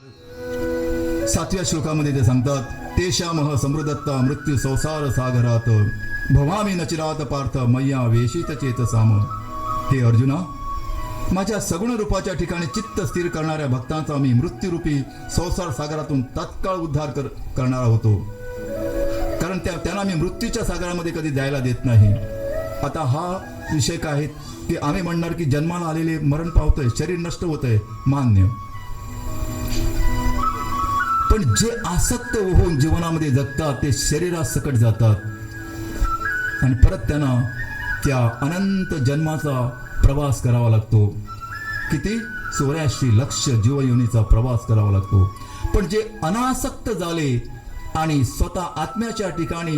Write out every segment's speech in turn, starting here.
7व्या श्लोकामध्ये ते सांगतात, तेषामह समृद्धत्ता मृत्यू संसार सागरात भवामी नचिरात पार्थ मय्या वेशित चेतसाम. हे अर्जुना, माझ्या सगुण रूपाच्या ठिकाणी चित्त स्थिर करणाऱ्या भक्तांचा मी मृत्यूरूपी संसार सागरातून तत्काळ उद्धार करणारा होतो. कारण त्यांना मी मृत्यूच्या सागरामध्ये कधी जायला देत नाही. आता हा विषय काय आहे की आम्ही म्हणणार की जन्माला आलेले मरण पावतंय, शरीर नष्ट होतंय, मान्य. पण जे आसक्त होऊन जीवनामध्ये जगतात ते शरीरासकट जातात आणि परत त्यांना त्या अनंत जन्माचा प्रवास करावा लागतो. किती? 84 लक्ष जीवयोनीचा प्रवास करावा लागतो. पण जे अनासक्त झाले आणि स्वतः आत्म्याच्या ठिकाणी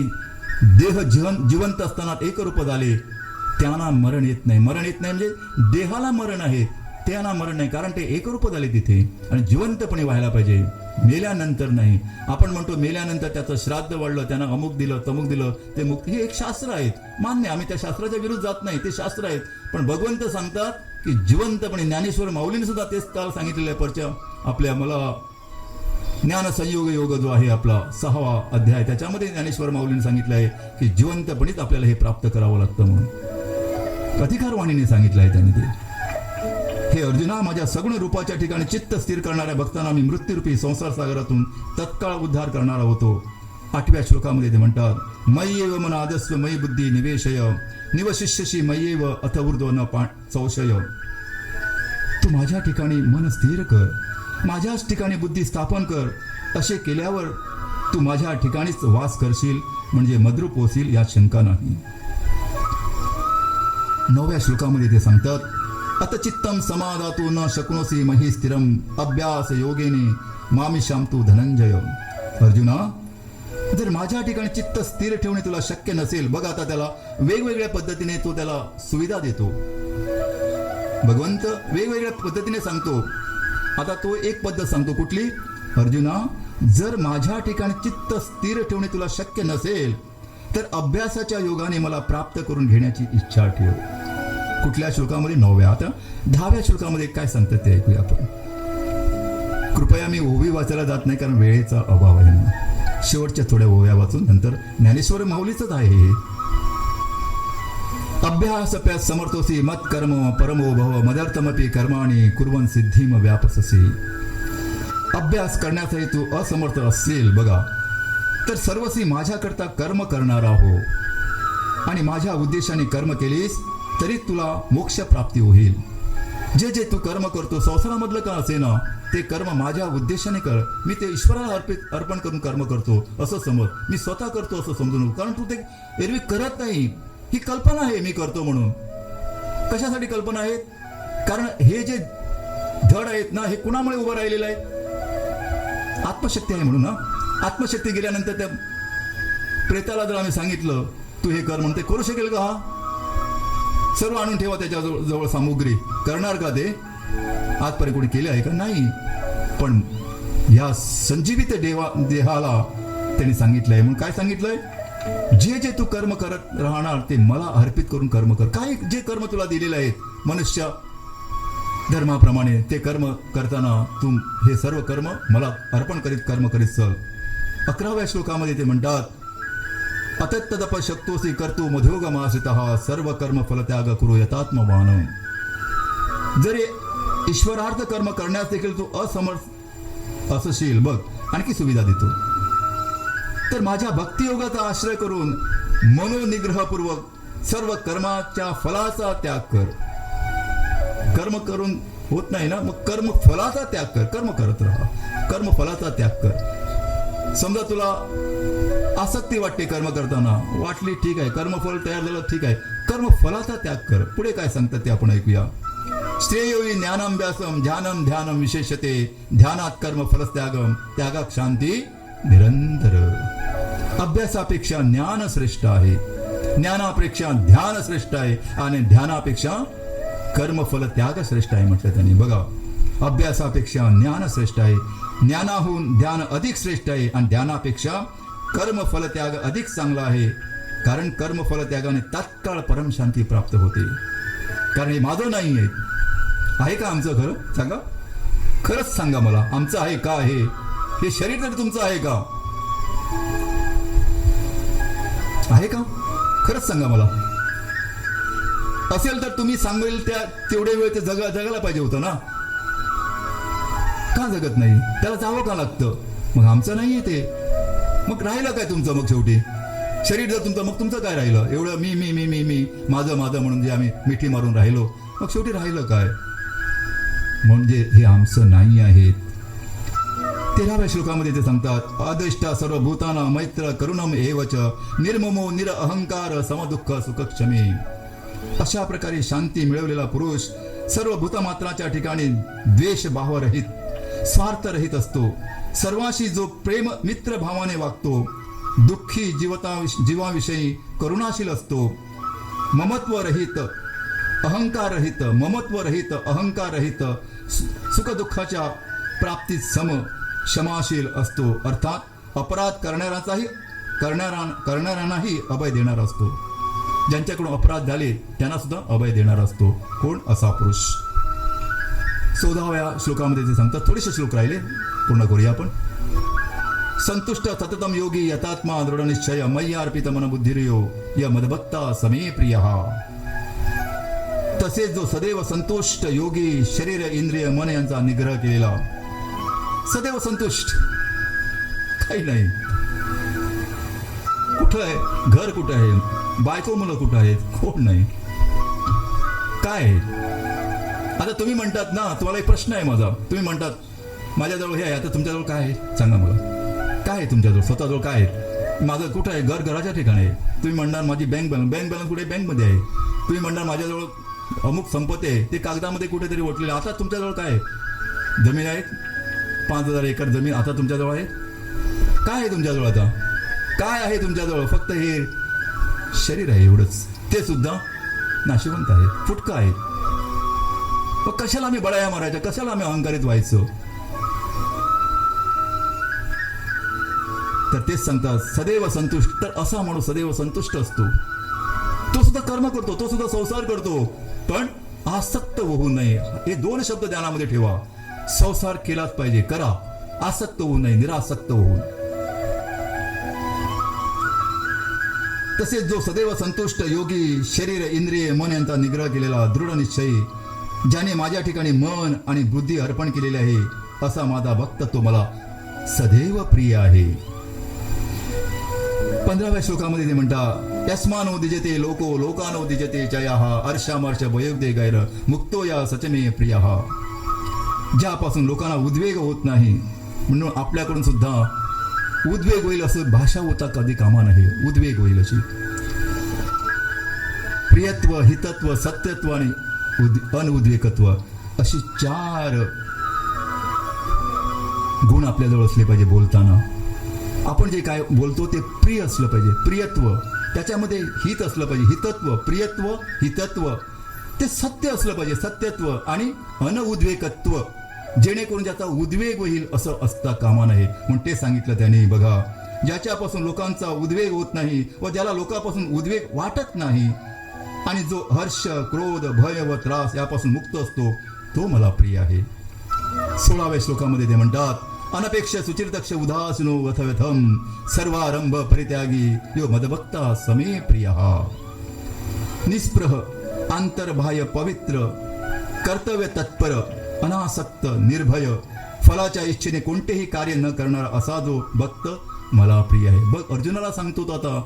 देह जिवंत असताना एकरूप झाले, त्यांना मरण येत नाही. मरण येत नाही म्हणजे देहाला मरण आहे, त्यांना मरण नाही, कारण ते एकरूप झाले तिथे. आणि जिवंतपणे व्हायला पाहिजे, मेल्यानंतर नाही. आपण म्हणतो मेल्यानंतर त्याचं श्राद्ध वाढलं, त्यांना अमुक दिलं तमुक दिलं, ते मुक्ती. हे एक शास्त्र आहेत, मान्य, आम्ही त्या शास्त्राच्या विरुद्ध जात नाही, ते शास्त्र आहेत. पण भगवंत सांगतात की जिवंतपणे. ज्ञानेश्वर माऊलीने सुद्धा तेच काल सांगितलेलं आहे. परच्या आपल्या मला ज्ञान संयोग योग जो आहे आपला 6वा अध्याय, त्याच्यामध्ये ज्ञानेश्वर माऊलीने सांगितलं आहे की जिवंतपणेच आपल्याला हे प्राप्त करावं लागतं म्हणून अधिकारवाणीने सांगितलं आहे त्यांनी ते. हे अर्जुना, माझ्या सगुण रूपाच्या ठिकाणी चित्त स्थिर करणाऱ्या भक्तांना मी मृत्यूरूपी संसार सागरातून तत्काळ उद्धार करणारा होतो. 8व्या श्लोकामध्ये ते म्हणतात, मय्येव मन आदस्व मयी बुद्धी निवेशय निवशिष्यशी मय्येव अथ ऊर्ध्व न संशय. तू माझ्या ठिकाणी मन स्थिर कर, माझ्याच ठिकाणी बुद्धी स्थापन कर. असे केल्यावर तू माझ्या ठिकाणीच वास करशील, म्हणजे मद्रूप होशील, यात शंका नाही. 9व्या श्लोकामध्ये ते सांगतात, अत चित्तम समाधातु न शक्नोसी मही स्थिरम अभ्यास योगेने मामिशाम तू धनंजय. अर्जुना, जर माझ्या ठिकाणी चित्त स्थिर ठेवणे तुला शक्य नसेल, बघ आता त्याला वेगवेगळ्या पद्धतीने तो त्याला सुविधा देतो. भगवंत वेगवेगळ्या पद्धतीने सांगतो. आता तो एक पद्धत सांगतो, कुठली? अर्जुना, जर माझ्या ठिकाणी चित्त स्थिर ठेवणे तुला शक्य नसेल तर अभ्यासाच्या योगाने मला प्राप्त करून घेण्याची इच्छा ठेव. कुठल्या श्लोकामध्ये? 9व्या. आता 10व्या श्लोकामध्ये काय सांगतात ते ऐकूया आपण. कृपया मी ओवी वाचायला जात नाही, कारण वेळेचा अभाव आहे म्हणून. शेवटच्या थोड्या ओव्या वाचून नंतर ज्ञानेश्वर माऊलीचंच आहे हे. अभ्यासप्यास समर्थोसी मत कर्म परमो भव मदर्थमपि कर्माणि कुर्वन् सिद्धिम व्यापससी. अभ्यास करण्यासाठी तू असमर्थ असेल बघा, तर सर्वस्वी माझ्याकरता कर्म करणारा हो, आणि माझ्या उद्देशाने कर्म केलीस तरी तुला मोक्ष प्राप्ती होईल. जे जे तू कर्म करतो संसारामधलं का असे ना, ते कर्म माझ्या उद्देशाने कर. मी ते ईश्वराला अर्पण करून कर्म करतो असं समज. मी स्वतः करतो असं समजू नको, कारण तू ते एरवी करत नाही. ही कल्पना आहे मी करतो म्हणून. कशासाठी कल्पना आहेत? कारण हे जे धड आहेत ना, हे कुणामुळे उभं राहिलेलं आहे? आत्मशक्ती आहे म्हणून ना. आत्मशक्ती गेल्यानंतर त्या प्रेताला जर आम्ही सांगितलं तू हे कर म्हणून, ते करू शकेल का? सर्व आणून ठेवा त्याच्या जवळ सामुग्री, करणार का ते? आजपर्यंत कोणी केले आहे का? नाही. पण या संजीवित देहाला त्यांनी सांगितलंय. म्हणून काय सांगितलंय? जे जे तू कर्म करत राहणार ते मला अर्पित करून कर्म कर. काय जे कर्म तुला दिलेले आहेत मनुष्य धर्माप्रमाणे, ते कर्म करताना तू हे सर्व कर्म मला अर्पण करीत कर्म करीत चल. 11व्या श्लोकामध्ये ते म्हणतात, अतत्तदप शक्तोसी कर्तु मधोगमासितः सर्व कर्म फलत्याग कुरु यतात्मवान. जर ईश्वरार्थ कर्म करण्यास देखील तू असमर्थ असशील, बघ आणखी सुविधा देतो. तर माझ्या भक्तियोगाचा आश्रय करून मनोनिग्रहपूर्वक सर्व कर्माच्या फलाचा त्याग कर. कर्म करून होत नाही ना, मग कर्म फलाचा त्याग कर. कर्म करत राहा, कर्म फलाचा त्याग कर. समजा तुला आसक्ती वाटते कर्म करताना, वाटली ठीक आहे, कर्मफल तयार झालं ठीक आहे, कर्म फलाचा त्याग कर. पुढे काय सांगतात ते आपण ऐकूया. श्रेयोई ज्ञानाभ्यासम ध्यानम ध्यानम विशेषते ध्यानात कर्म फलत्यागम त्यागात शांती निरंतर. अभ्यासापेक्षा ज्ञान श्रेष्ठ आहे, ज्ञानापेक्षा ध्यान श्रेष्ठ आहे, आणि ध्यानापेक्षा कर्मफल त्याग श्रेष्ठ आहे म्हटलं त्यांनी. बघा, अभ्यासापेक्षा ज्ञान श्रेष्ठ आहे, ज्ञानाहून ध्यान अधिक श्रेष्ठ आहे, आणि ध्यानापेक्षा कर्मफल त्याग अधिक चांगला आहे. कारण कर्मफल त्यागाने तात्काळ परमशांती प्राप्त होते. कारण हे माझं नाही आहे का आमचं खरं? सांगा. खरंच सांगा मला, आमचं आहे का हे शरीर तरी तुमचं आहे का? आहे का? खरंच सांगा मला. असेल तर तुम्ही सांगेल त्या तेवढे वेळ ते जगायला पाहिजे होतं ना. का जगत नाही? त्याला जावं का लागतं? मग आमचं नाहीये ते. मग राहिलं काय तुमचं? मग शेवटी शरीर जर तुमचं, मग तुमचं काय राहिलं? एवढं मी मी मी मी मी माझं माझं म्हणून जे आम्ही मिठी मारून राहिलो, मग शेवटी राहिलं काय? म्हणजे हे आमचं नाही आहे. 13व्या श्लोकामध्ये ते सांगतात, आदिष्टा सर्व भूताना मैत्र करुणम एवच निर्ममो निरअहंकार समदुःख सुखक्षमी. अशा प्रकारे शांती मिळवलेला पुरुष सर्व भूतमात्राच्या ठिकाणी द्वेष भावरहित, स्वार्थरहित असतो. सर्वांशी जो प्रेम मित्र भावाने वागतो, दुःखी जीवाविषयी करुणाशील असतो. ममत्वरहित अहंकाररहित, ममत्वरहित अहंकाररहित, सुखदुःखाच्या प्राप्तीत क्षमाशील असतो. अर्थात अपराध करणाऱ्यांनाही अभय देणारा असतो. ज्यांच्याकडून अपराध झाले त्यांना सुद्धा अभय देणारा असतो. कोण? असा पुरुष. 14व्या श्लोकामध्ये ते सांगतात. थोडेसे श्लोक राहिले, पूर्ण करूया आपण. संतुष्ट सततम योगी यतात्मा दृढ निश्चय मय्यार्पित मन बुद्धिर्यो य मदभक्ता समे प्रिय. तसेच जो सदैव संतुष्ट योगी, शरीर इंद्रिय मन यांचा निग्रह केलेला, सदैव संतुष्ट, काही नाही. कुठं आहे? घर कुठं आहे? बायको मुलं कुठं आहेत? कोण नाही. काय? आता तुम्ही म्हणतात ना, तुम्हाला एक प्रश्न आहे माझा. तुम्ही म्हणतात माझ्याजवळ हे आहे, आता तुमच्याजवळ काय आहे सांगा मला. काय आहे तुमच्याजवळ? स्वतःजवळ काय आहे? माझं कुठं आहे? घर घराच्या ठिकाणी आहे. तुम्ही म्हणणार माझी बँक बॅलन्स कुठे? बँकमध्ये आहे. तुम्ही म्हणणार माझ्याजवळ अमुक संपत्ती आहे, ते कागदामध्ये कुठेतरी ओढलेले. आता तुमच्याजवळ काय आहे? जमीन आहे, 5000 एकर जमीन आता तुमच्याजवळ आहे. काय आहे तुमच्याजवळ? आता काय आहे तुमच्याजवळ? फक्त हे शरीर आहे, एवढंच. ते सुद्धा नाशिवंत आहे, फुटका आहे. मग कशाला आम्ही बळाया मारायच्या? कशाला आम्ही अहंकारित व्हायचं? तर तेच सांगतात, सदैव संतुष्ट. तर असा माणूस सदैव संतुष्ट असतो. तो सुद्धा कर्म करतो, तो सुद्धा संसार करतो, पण आसक्त होऊ नये. हे 2 शब्द ध्यानामध्ये ठेवा. संसार केलाच पाहिजे, करा. आसक्त होऊ नये, निरासक्त होऊन. तसेच जो सदैव संतुष्ट योगी, शरीर इंद्रिय मन यांचा निग्रह केलेला, दृढ निश्चयी, ज्याने माझ्या ठिकाणी मन आणि बुद्धी अर्पण केलेली आहे, असा माझा भक्त तो मला सदैव प्रिय आहे. 15व्या श्लोकामध्ये ते म्हणतात, यस्मानो दिजते लोको लोकानो दिजते चयाः अर्षामर्ष वयोग्दे गैर मुक्तो या सचमे प्रियः. ज्यापासून लोकांना उद्वेग होत नाही, म्हणून आपल्याकडून सुद्धा उद्वेग होईल असं भाषा होता कधी कामा नाही. उद्वेग होईल अशी. प्रियत्व, हितत्व, सत्यत्व आणि अनउद्वेकत्व अशी 4 गुण आपल्याजवळ असले पाहिजे. बोलताना आपण जे काय बोलतो ते प्रिय असलं पाहिजे. प्रियत्व, त्याच्यामध्ये हित असलं पाहिजे. हितत्व, प्रियत्व, हितत्व, ते सत्य असलं पाहिजे. सत्यत्व आणि अनउद्वेकत्व, जेणेकरून ज्याचा उद्वेग होईल असं असता कामा नये. म्हणून ते सांगितलं त्यांनी. बघा, ज्याच्यापासून लोकांचा उद्वेग होत नाही व ज्याला लोकांपासून उद्वेग वाटत नाही आणि जो हर्ष, क्रोध, भय व त्रास यापासून मुक्त असतो, तो मला प्रिय आहे. 16व्या श्लोकामध्ये ते म्हणतात, अनपेक्ष सुचिरदक्ष उदासीनो वथव्यथम सर्वारंभ परित्यागी यो मदभक्ता समे प्रियः. निस्पृह, आंतरबाह्य पवित्र, कर्तव्य तत्पर, अनासक्त, निर्भय, फलाच्या इच्छेने कोणतेही कार्य न करणारा असा जो भक्त मला प्रिय आहे. बघ, अर्जुनाला सांगतो तो आता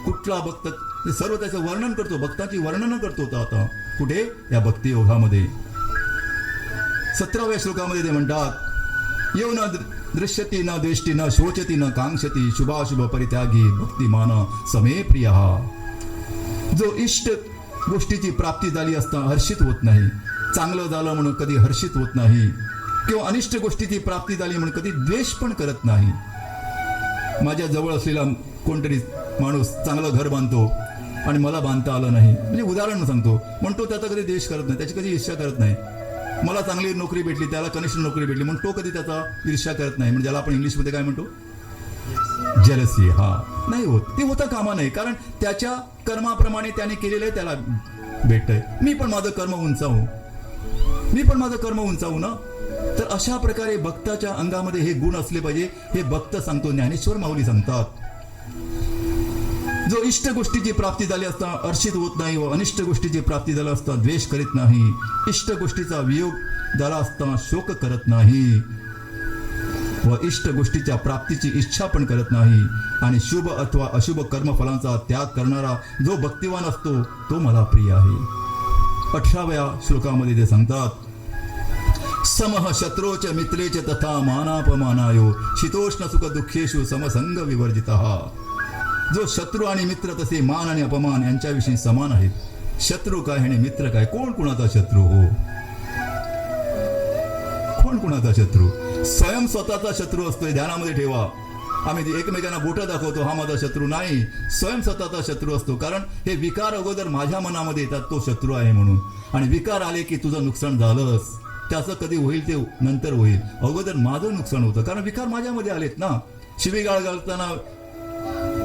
कुठला भक्त, सर्व त्याचं वर्णन करतो, भक्ताची वर्णन करतो तो आता कुठे? या भक्ती योगामध्ये. 17व्या श्लोकामध्ये ते म्हणतात, यो न दृश्यती न द्वेष्टी न शोचती न कांक्षती शुभाशुभ परित्यागी भक्तिमान समे प्रियः. जो इष्ट गोष्टीची प्राप्ती झाली असता हर्षित होत नाही, चांगलं झालं म्हणून कधी हर्षित होत नाही, किंवा अनिष्ट गोष्टीची प्राप्ती झाली म्हणून कधी द्वेष पण करत नाही. माझ्या जवळ असलेला कोणतरी माणूस चांगलं घर बांधतो आणि मला बांधता आलं नाही, म्हणजे उदाहरण सांगतो, म्हणतो त्याचा कधी द्वेष करत नाही, त्याची कधी ईर्ष्या करत नाही. मला चांगली नोकरी भेटली, त्याला कनिष्ठ नोकरी भेटली म्हणून तो कधी त्याचा ईर्ष्या करत नाही. म्हणजे ज्याला आपण इंग्लिशमध्ये काय म्हणतो, जेलसी. हा नाही होत, ते होता कामा नाही. कारण त्याच्या कर्माप्रमाणे त्याने केलेलं आहे, त्याला भेटतंय. मी पण माझं कर्म उंचावू, मी पण माझं कर्म उंचावू ना. तर अशा प्रकारे भक्ताच्या अंगामध्ये हे गुण असले पाहिजे. हे भक्त सांगतो, ज्ञानेश्वर माऊली सांगतात. जो इष्ट गोष्टीची प्राप्ती झाली असता हर्षित होत नाही व अनिष्ट गोष्टीची प्राप्ती झाली असता द्वेष करीत नाही. इष्ट गोष्टीचा वियोग झाला असता शोक करत नाही व इष्ट गोष्टीच्या प्राप्तीची इच्छा पण करत नाही. आणि शुभ अथवा अशुभ कर्मफलांचा त्याग करणारा जो भक्तिवान असतो तो मला प्रिय आहे. 18व्या श्लोकामध्ये ते सांगतात, समः शत्रोच मित्रेच तथा मानापमानायो शीतोष्ण सुख दुःखेषु समसंग विवर्जितः. जो शत्रू आणि मित्र तसे मान आणि अपमान यांच्याविषयी समान आहेत. शत्रू काय आणि मित्र काय? कोण कुणाचा शत्रू हो? कोण कुणाचा शत्रू? स्वयं स्वतःचा शत्रू असतोय. ध्यानामध्ये ठेवा. आम्ही एकमेकांना बोटं दाखवतो, हा माझा शत्रू नाही. स्वयं स्वतःचा शत्रू असतो. कारण हे विकार अगोदर माझ्या मनामध्ये येतात, तो शत्रू आहे म्हणून. आणि विकार आले की तुझं नुकसान झालंच. त्याचं कधी होईल ते नंतर होईल. अगोदर माझं नुकसान होतं, कारण विकार माझ्यामध्ये आलेत ना. शिवीगाळ घालताना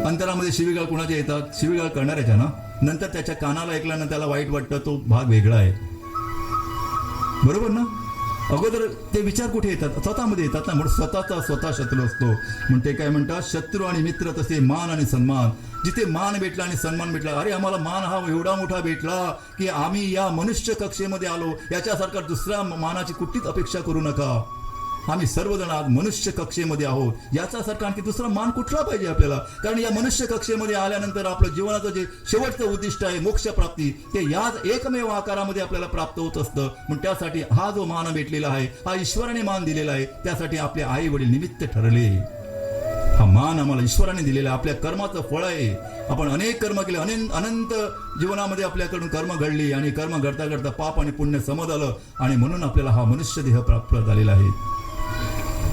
अंतरामध्ये शिवीगाळ कुणाच्या येतात? शिवीगाळ करणाऱ्याच्या ना. नंतर त्याच्या कानाला ऐकल्यानं त्याला वाईट वाटतं, तो भाग वेगळा आहे. बरोबर ना. अगोदर ते विचार कुठे येतात? स्वतःमध्ये येतात ना. म्हणून स्वतःचा स्वतः शत्रू असतो. म्हणून ते काय म्हणतात, शत्रू आणि मित्र तसे मान आणि सन्मान. जिथे मान भेटला आणि सन्मान भेटला, अरे आम्हाला मान हा एवढा मोठा भेटला की आम्ही या मनुष्य कक्षेमध्ये आलो, याच्यासारखा दुसऱ्या मानाची कुठलीच अपेक्षा करू नका. आम्ही सर्वजण आज मनुष्य कक्षेमध्ये आहोत. याच्यासारखा आणखी दुसरा मान कुठला पाहिजे आपल्याला? कारण या मनुष्य कक्षेमध्ये आल्यानंतर आपलं जीवनाचं जे शेवटचं उद्दिष्ट आहे मोक्ष प्राप्ती, ते याच एकमेव आकारामध्ये आपल्याला प्राप्त होत असतं. म्हणून त्यासाठी हा जो मान भेटलेला आहे, हा ईश्वराने मान दिलेला आहे. त्यासाठी आपले आई वडील निमित्त ठरले. हा मान आम्हाला ईश्वराने दिलेला आहे. आपल्या कर्माचं फळ आहे. आपण अनेक कर्म केले, अनंत जीवनामध्ये आपल्याकडून कर्म घडली आणि कर्म घडता घडता पाप आणि पुण्य समज आलं आणि म्हणून आपल्याला हा मनुष्य देह प्राप्त झालेला आहे.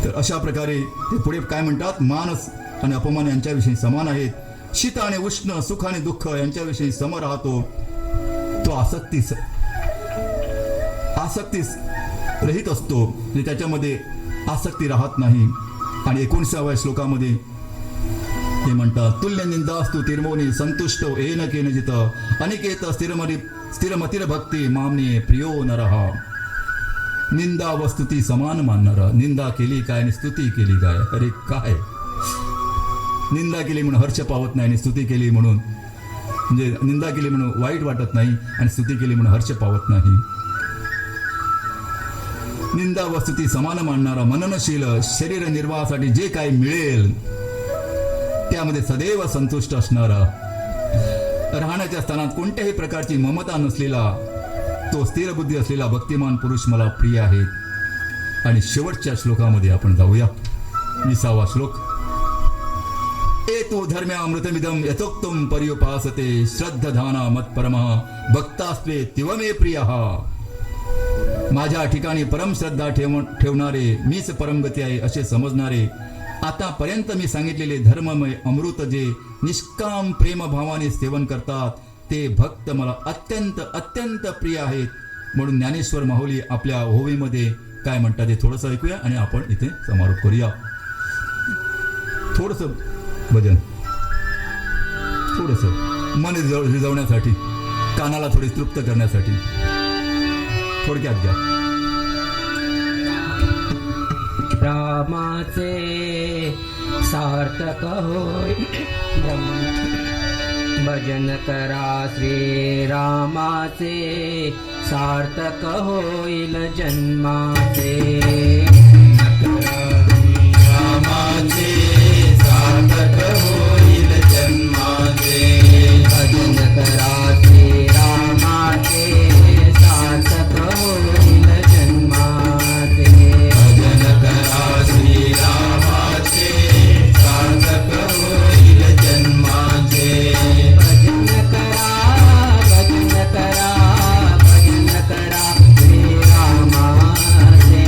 तर अशा प्रकारे ते पुढे काय म्हणतात, मानस आणि अपमान यांच्याविषयी समान आहेत. शीत आणि उष्ण, सुख आणि दुःख यांच्याविषयी सम राहतो. तो आसक्तीस रहित असतो, त्याच्यामध्ये आसक्ती राहत नाही. आणि 19व्या श्लोकामध्ये ते म्हणतात, तुल्य निंदास्तु तिर्मोनी संतुष्ट येन केनचित अनिकेत स्थिरमतीर भक्ती मामने प्रियो नरहा. निंदा व स्तुती समान मानणारा. निंदा केली काय आणि स्तुती केली काय? अरे काय, निंदा केली म्हणून हर्ष पावत नाही आणि स्तुती केली म्हणून म्हणजे निंदा केली म्हणून वाईट वाटत नाही आणि स्तुती केली म्हणून हर्ष पावत नाही. निंदा व स्तुती समान मानणारा, मननशील, शरीर निर्वाहासाठी जे काही मिळेल त्यामध्ये सदैव संतुष्ट असणारा, राहण्याच्या स्थानात कोणत्याही प्रकारची ममता नसलेला, तो स्थिर बुद्धी असलेला भक्तिमान पुरुष मला प्रिय आहे. आणि शेवटच्या श्लोकामध्ये आपण जाऊया. 20वा श्लोक. एतो धर्म्यामृतमिदं यथोक्तं पर्युपासते श्रद्धधाना मत्परमः भक्तास्त्वे तिवमे प्रियः. माझ्या ठिकाणी परमश्रद्धा ठेवणारे, मीच परमगती आहे असे समजणारे, आतापर्यंत मी सांगितलेले धर्ममय अमृत जे निष्काम प्रेमभावाने सेवन करतात ते भक्त मला अत्यंत अत्यंत प्रिय आहेत. म्हणून ज्ञानेश्वर माऊली आपल्या ओवीमध्ये काय म्हणतात ते थोडंसं ऐकूया आणि आपण इथे समारोप करूया. थोडंसं भजन, थोडंसं मन रिजवण्यासाठी, कानाला थोडी तृप्त करण्यासाठी थोडक्यात घ्या. रामाचे सार्थक होय भजन करा श्री रामाचे सार्थक होईल जन्माचे. रामाचे सार्थक होईल जन्माचे. भजन करा श्री रामाचे सार्थक होईल जन्माचे. भजन करा श्री रामाचे सार्थक होईल जन्माचे. भजन करा भजन करा भजन करा श्री रामाचे.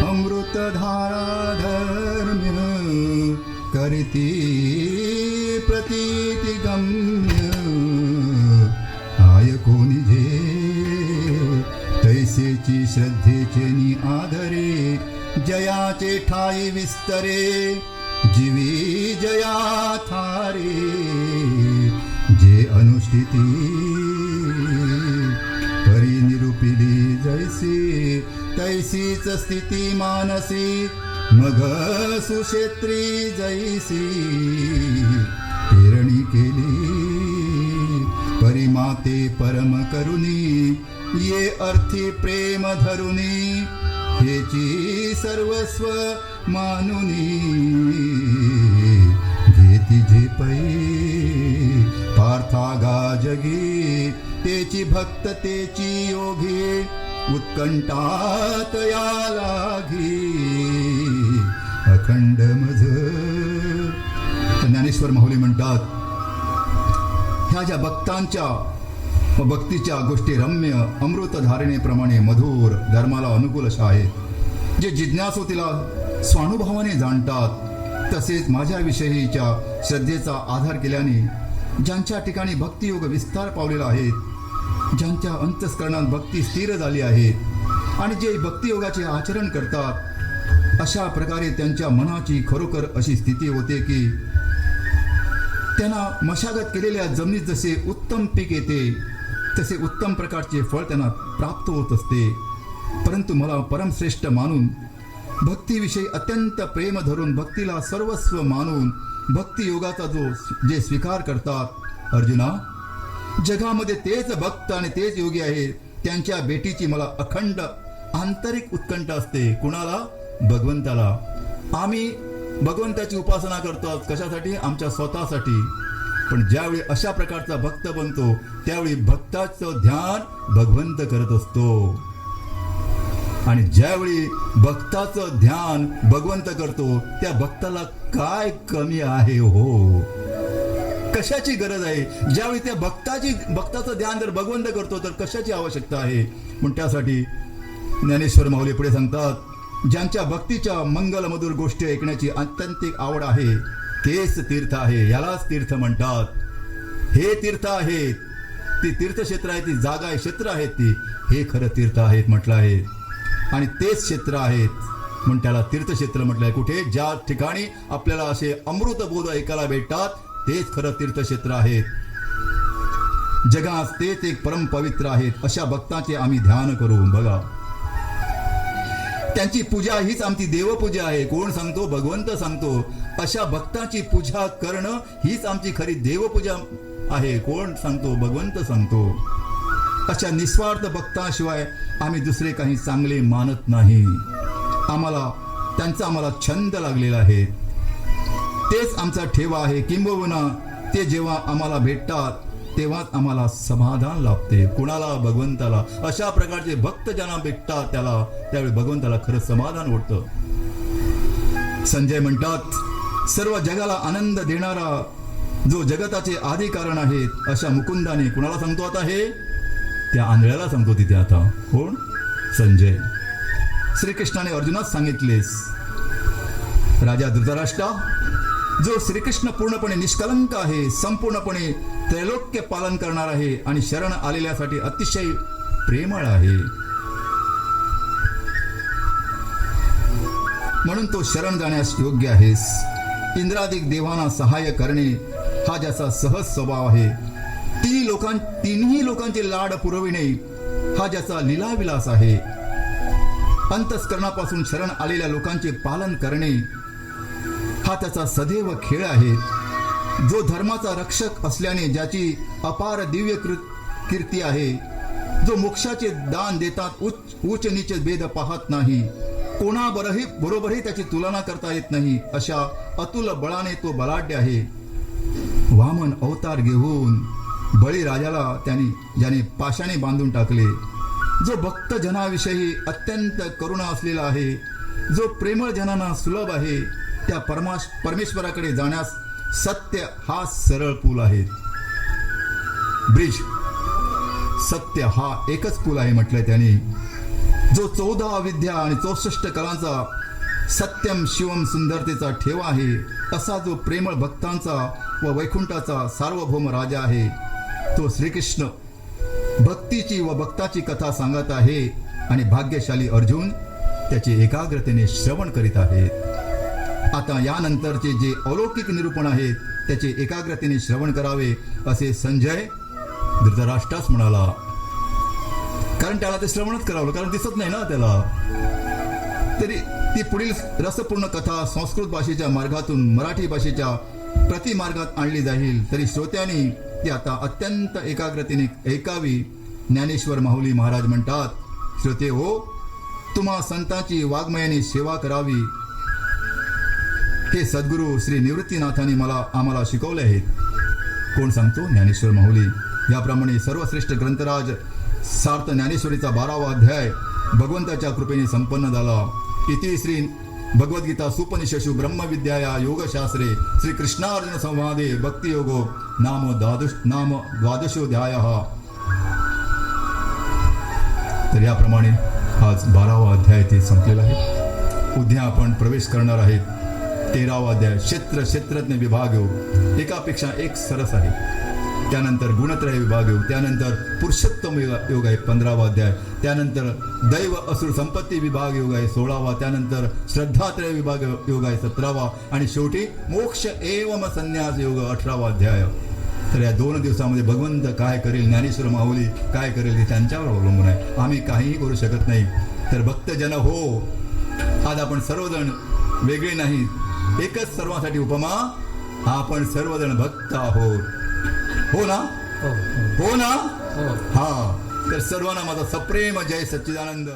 अमृतधारा धर्म्य करती प्रतीति गम्य आय कोणी जे तैसेची श्रद्धेचे नि आदरे जयाचे ठाई विस्तरे जीवी जया थारे जे अनुष्ठिती परी निरूपिली जैसी तैसीच स्थिती मानसी मग सुक्षेत्री जैसी पेरणी केली परिमाते परम करुणी ये अर्थी प्रेम धरुनी हेची सर्वस्व मानुनी घेती जे पै पार्थागा जगी तेची भक्त तेची योगी उत्कंठात या लागी अखंड मज. ज्ञानेश्वर माऊली म्हणतात ह्या ज्या भक्तांच्या व भक्तीच्या गोष्टी रम्य अमृत धारणेप्रमाणे मधुर धर्माला अनुकूल अशा आहेत जे जिज्ञासू तिला स्वानुभवाने जाणतात. तसेच माझ्याविषयीच्या श्रद्धेचा आधार केल्याने ज्यांच्या ठिकाणी भक्तियोग विस्तार पावलेला आहे ज्यांच्या अंतःस्करणात भक्ती स्थिर झाली आहे आणि जे भक्तियोगाचे आचरण करतात अशा प्रकारे त्यांच्या मनाची खरोखर अशी स्थिती होते की त्यांना मशागत केलेल्या जमिनीत जसे उत्तम पीक येते तसे उत्तम प्रकारचे फळ त्यांना प्राप्त होत असते. परंतु मला परमश्रेष्ठ मानून भक्तीविषयी अत्यंत प्रेम धरून भक्तीला सर्वस्व मानून भक्तियोगाचा जे स्वीकार करतात अर्जुना जगामध्ये तेच भक्त आणि तेच योगी आहेत त्यांच्या भेटीची मला अखंड आंतरिक उत्कंठ असते. कुणाला? भगवंताला. आम्ही भगवंताची उपासना करतो कशासाठी? आमच्या स्वतःसाठी. पण ज्यावेळी अशा प्रकारचा भक्त बनतो त्यावेळी भक्ताचं ध्यान भगवंत करत असतो आणि ज्यावेळी भक्ताचं ध्यान भगवंत करतो त्या भक्ताला काय कमी आहे हो? कशाची गरज आहे? ज्यावेळी त्या भक्ताचं ध्यान जर भगवंत करतो तर कशाची आवश्यकता आहे? म्हणून त्यासाठी ज्ञानेश्वर माऊली पुढे सांगतात ज्यांच्या भक्तीच्या मंगलमधुर गोष्टी ऐकण्याची अत्यंतिक आवड आहे तेच तीर्थ आहे. यालाच तीर्थ म्हणतात. हे तीर्थ आहेत, ती तीर्थक्षेत्र आहे, ती जागा आहे, क्षेत्र आहेत, ती हे खरं तीर्थ आहेत म्हटलं आहे आणि तेच क्षेत्र आहेत म्हणून त्याला तीर्थक्षेत्र म्हटलं आहे. कुठे? ज्या ठिकाणी आपल्याला असे अमृतबोध ऐकायला भेटतात तेच खरं तीर्थक्षेत्र आहेत. जगात तेच एक परम पवित्र आहेत. अशा भक्तांचे आम्ही ध्यान करू. बघा त्यांची पूजा हीच आमची देवपूजा आहे. कोण सांगतो? भगवंत सांगतो. अशा भक्तांची पूजा करणं हीच आमची खरी देवपूजा आहे. कोण सांगतो? भगवंत सांगतो. अशा निस्वार्थ भक्ताशिवाय आम्ही दुसरे काही चांगले मानत नाही. त्यांचा आम्हाला छंद लागलेला आहे. तेच आमचा ठेवा आहे. किंबहुना ते जेव्हा आम्हाला भेटतात तेव्हाच आम्हाला समाधान लाभते. कुणाला? भगवंताला. अशा प्रकारचे भक्त ज्यांना भेटतात त्यावेळी भगवंताला खरं समाधान होतं. संजय म्हणतात सर्व जगाला आनंद देणारा जो जगताचे आदी कारण आहेत अशा मुकुंदाने कुणाला सांगतो आता? हे त्या आंधळ्याला सांगतो तिथे आता. कोण? संजय. श्रीकृष्णाने अर्जुनास सांगितलेस राजा धृतराष्ट्रा जो श्रीकृष्ण पूर्णपणे निष्कलंक आहे संपूर्णपणे त्रैलोक्य पालन करणार आहे आणि शरण आलेल्यासाठी अतिशय प्रेमळ आहे म्हणून तो शरण जाण्यास योग्य आहेस. इंद्रादिक देवांना सहाय्य करणे हा ज्याचा सहज स्वभाव आहे. तिन्ही लोकांचे लाड पुरविणे हा ज्याचा लीलाविलास आहे. अंतःस्करणापासून शरण आलेल्या लोकांचे पालन करणे हा त्याचा सदैव खेळ आहे. जो धर्माचा रक्षक असल्याने ज्याची अपार दिव्य कीर्ती आहे. जो मोक्षाचे दान देतात उच्च नीच भेद पाहत नाही. कोणाबरोबरही त्याची तुलना करता येत नाही. अशा अतुल बळाने तो बलाढ्य आहे. वामन अवतार घेऊन बळीराजाला ज्याने पाशाने बांधून टाकले. जो भक्त जनाविषयी अत्यंत करुणा असलेला आहे. जो प्रेमळ जनांना सुलभ आहे. त्या परमेश्वराकडे जाण्यास सत्य हा सरळ पूल आहे. ब्रिज. सत्य हा एकच पूल आहे म्हटलंय त्याने. जो 14 विद्या आणि 64 कलांचा सत्यम शिवम सुंदरतेचा ठेवा आहे, असा जो प्रेमळ भक्तांचा व वैकुंठाचा सार्वभौम राजा आहे, तो श्रीकृष्ण भक्तीची व भक्ताची कथा सांगत आहे आणि भाग्यशाली अर्जुन त्याचे एकाग्रतेने श्रवण करीत आहेत. आता यानंतरचे जे अलौकिक निरूपण आहेत त्याचे एकाग्रतेने श्रवण करावे असे संजय धृतराष्ट्रास म्हणाला. कारण त्याला ते श्रवणच करावं, कारण दिसत नाही ना त्याला. तरी ती पुढील रसपूर्ण कथा संस्कृत भाषेच्या मार्गातून मराठी भाषेच्या प्रतिमार्गात आणली जाईल. तरी श्रोत्यांनी ती आता अत्यंत एकाग्रतेने ऐकावी. ज्ञानेश्वर माहुली महाराज म्हणतात, श्रोते हो, तुम्हा संतांची वाङ्मयाने सेवा करावी हे सद्गुरू श्री निवृत्तीनाथांनी आम्हाला शिकवले आहेत. कोण सांगतो? ज्ञानेश्वर माहुली. याप्रमाणे सर्वश्रेष्ठ ग्रंथराज सार्थ ज्ञानेश्वरीचा 12वा अध्याय भगवंताच्या कृपेने संपन्न झाला. इति श्री भगवद्गीता सुपनिषदु ब्रह्मविद्याया योगशास्त्रे श्री कृष्णार्जुन संवादे भक्तियोगो नाम द्वादशोऽध्यायः. तर याप्रमाणे आज 12वा अध्याय ते संपलेला आहे. उद्या आपण प्रवेश करणार आहेत 13वा अध्याय क्षेत्रज्ञ विभाग योग. एकापेक्षा एक सरस आहे. त्यानंतर गुणत्रय विभाग योग, त्यानंतर पुरुषोत्तम योग आहे 15वा अध्याय, त्यानंतर दैव असुर संपत्ती विभाग योग आहे 16वा, त्यानंतर श्रद्धात्रय विभाग योग आहे 17वा आणि शेवटी मोक्ष एवम संन्यास योग 18वा अध्याय. तर या 2 दिवसामध्ये भगवंत काय करेल, ज्ञानेश्वर माऊली काय करेल ते त्यांच्यावर अवलंबून आहे. आम्ही काहीही करू शकत नाही. तर भक्तजन हो, आज आपण सर्वजण वेगळे नाही, एकच सर्वांसाठी उपमा, आपण सर्वजण भक्त आहोत. हो ना? हो ना? हा. तर सर्वांना माझा सप्रेम जय सच्चिदानंद.